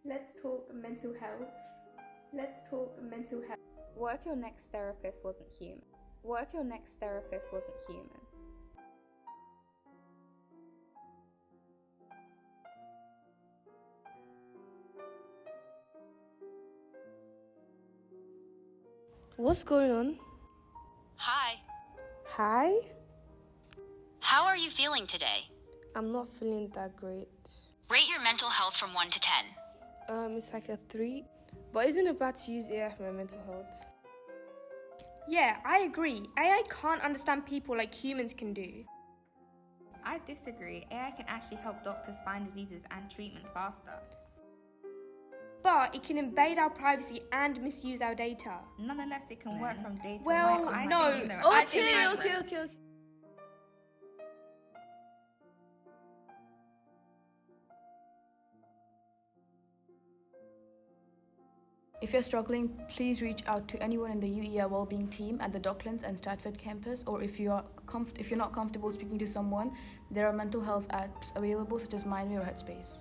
Let's talk mental health. Let's talk mental health. What if your next therapist wasn't human? What if your next therapist wasn't human? What's going on? Hi. Hi? How are you feeling today? I'm not feeling that great. Rate your mental health from 1 to 10. It's like a 3. But isn't it bad to use AI for my mental health? Yeah, I agree. AI can't understand people like humans can do. I disagree. AI can actually help doctors find diseases and treatments faster. But it can invade our privacy and misuse our data. Nonetheless, it can work from data. Well, no. Okay. If you're struggling, please reach out to anyone in the UEA Wellbeing team at the Docklands and Stratford campus, or if you're not comfortable speaking to someone, there are mental health apps available such as Mindme or Headspace.